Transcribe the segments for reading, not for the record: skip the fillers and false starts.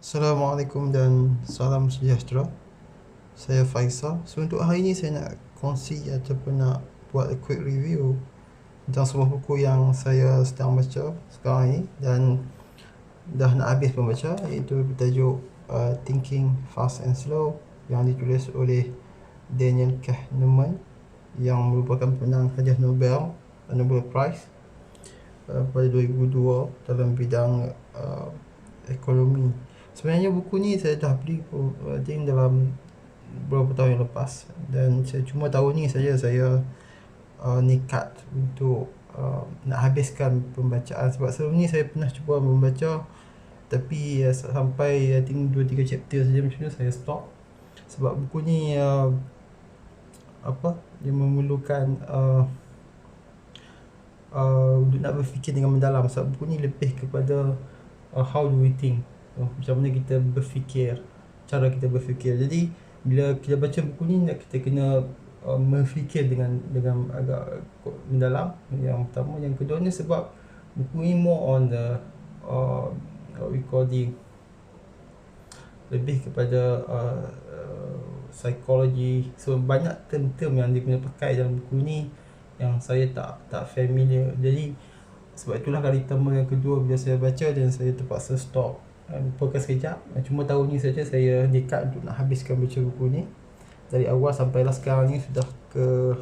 Assalamualaikum dan salam sejahtera. Saya Faisal. So untuk hari ini saya nak kongsi ataupun nak buat a quick review tentang sebuah buku yang saya sedang baca sekarang ini dan dah nak habis membaca, iaitu bertajuk Thinking Fast and Slow yang ditulis oleh Daniel Kahneman yang merupakan pemenang hadiah Nobel Prize pada 2002 dalam bidang ekonomi. Sebenarnya buku ni saya dah beli dalam beberapa tahun yang lepas, dan saya cuma tahun ni saja saya nekat untuk nak habiskan pembacaan, sebab sebelum ni saya pernah cuba membaca tapi sampai I think 2-3 chapter saja macam tu saya stop, sebab buku ni dia memerlukan untuk nak berfikir dengan mendalam, sebab buku ni lebih kepada how do we think, macam mana kita berfikir, cara kita berfikir. Jadi bila kita baca buku ni kita kena berfikir dengan agak mendalam, yang pertama. Yang kedua ni sebab buku ni more on the what we call the lebih kepada psikologi. So banyak term-term yang dia guna pakai dalam buku ni yang saya tak familiar. Jadi sebab itulah kali pertama yang kedua bila saya baca dan saya terpaksa stop, lupakan sekejap. Cuma tahun ni saja saya nekat untuk nak habiskan baca buku ni. Dari awal sampailah sekarang ni sudah ke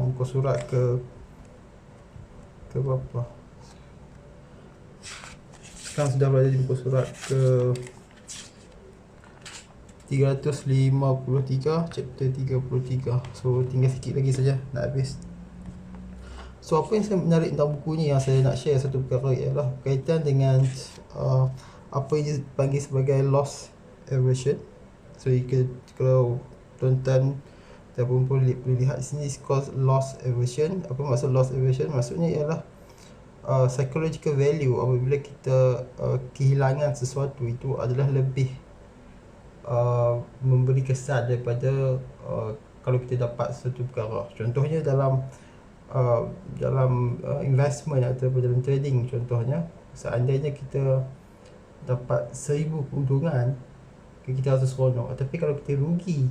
muka surat ke berapa? Sekarang sudah berada di muka surat ke 353, chapter 33. So tinggal sikit lagi saja nak habis. So apa yang saya menarik tentang buku ni, yang saya nak share satu perkara ialah berkaitan dengan apa yang dipanggil sebagai loss aversion. So kalau tuan-tuan ataupun boleh lihat di sini, it's called loss aversion. Apa maksud loss aversion? Maksudnya ialah psychological value apabila kita kehilangan sesuatu itu adalah lebih memberi kesan daripada kalau kita dapat satu perkara. Contohnya dalam investment ataupun dalam trading, contohnya seandainya kita dapat 1000 keuntungan, kita rasa seronok. Tapi kalau kita rugi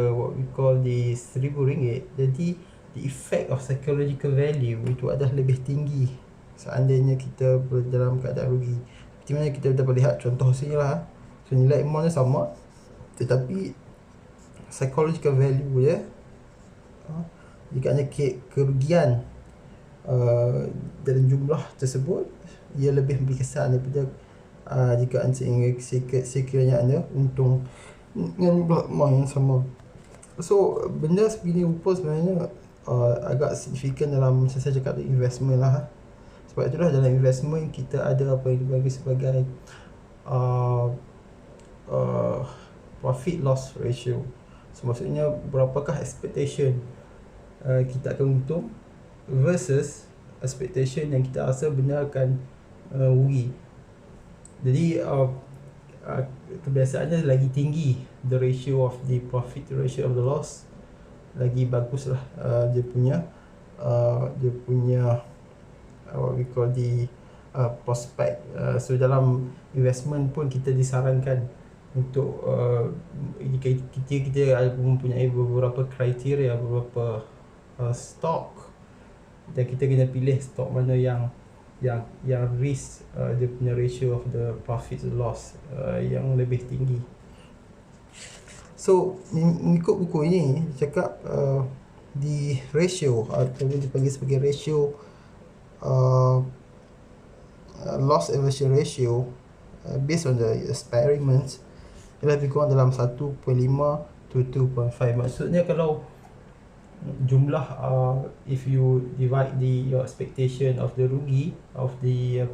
what we call the RM1000, jadi the effect of psychological value itu adalah lebih tinggi seandainya kita dalam keadaan rugi. Seperti mana kita dapat lihat contoh sini lah. So nilai amount sama, tetapi psychological value dia, jika hanya kerugian dalam jumlah tersebut, ia lebih memberi kesan daripada jika sekiranya anda untung dengan jumlah amount yang sama. So benda sebegini rupa sebenarnya agak signifikan dalam saya cakap tentang investment lah. Sebab itulah dalam investment kita ada apa yang dipanggil sebagai profit loss ratio. So maksudnya berapakah expectation kita akan untung versus expectation yang kita rasa benar akan rugi. Jadi kebiasaannya lagi tinggi the ratio of the profit to ratio of the loss, lagi baguslah dia punya what we call the prospect. So dalam investment pun kita disarankan untuk jika kita mempunyai beberapa kriteria, beberapa stock, dan kita kena pilih stock mana yang risk dia punya ratio of the profit to loss yang lebih tinggi. So mengikut buku ini cakap the ratio atau dipanggil sebagai ratio loss aversion ratio based on the experiments ialah lebih kurang dalam 1.5 to 2.5. Maksudnya kalau jumlah if you divide your expectation of the rugi of the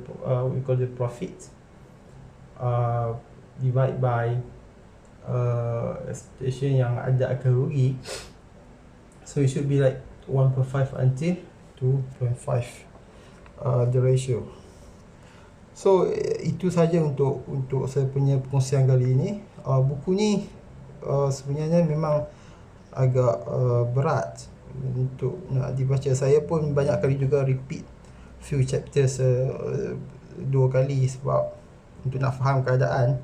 we call the profit divide by expectation yang ada akan rugi, so it should be like 1.5 until 2.5 the ratio. So itu saja untuk saya punya perkongsian kali ini. Buku ni sebenarnya memang agak berat untuk nak dibaca. Saya pun banyak kali juga repeat few chapters 2 kali sebab untuk nak faham keadaan,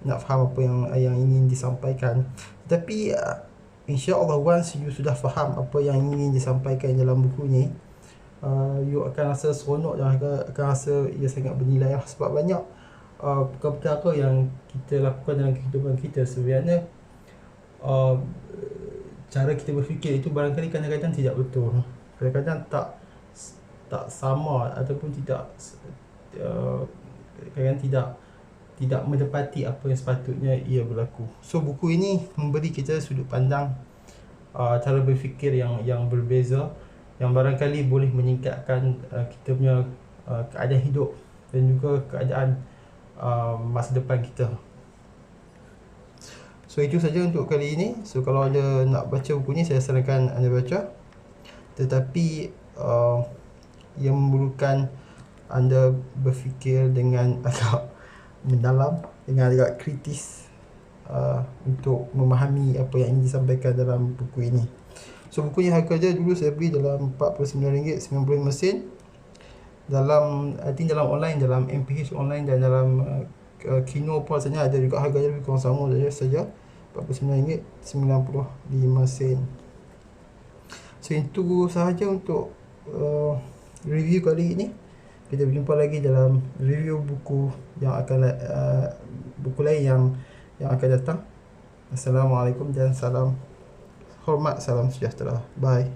nak faham apa yang ingin disampaikan. Tapi insya-Allah once you sudah faham apa yang ingin disampaikan dalam buku ni, you akan rasa seronok dan akan rasa ia sangat bernilai lah. Sebab banyak perkara-perkara yang kita lakukan dalam kehidupan kita sebenarnya cara kita berfikir itu barangkali kadang-kadang tidak betul, kadang-kadang tak sama ataupun kadang-kadang tidak mendapati apa yang sepatutnya ia berlaku. So buku ini memberi kita sudut pandang, cara berfikir yang berbeza, yang barangkali boleh meningkatkan kita punya keadaan hidup dan juga keadaan masa depan kita. So itu saja untuk kali ini. So kalau ada nak baca buku ni, saya sarankan anda baca. Tetapi ia memerlukan anda berfikir dengan agak mendalam, dengan agak kritis untuk memahami apa yang ingin disampaikan dalam buku ini. So buku ni harga dia dulu saya beli dalam RM49.95. Dalam I think dalam online, dalam MPH online dan dalam Kino pun rasanya ada juga harganya lebih kurang sama saja, RM49.95. So itu sahaja untuk review kali ini. Kita berjumpa lagi dalam review buku yang akan buku lain yang akan datang. Assalamualaikum dan salam hormat, salam sejahtera. Bye.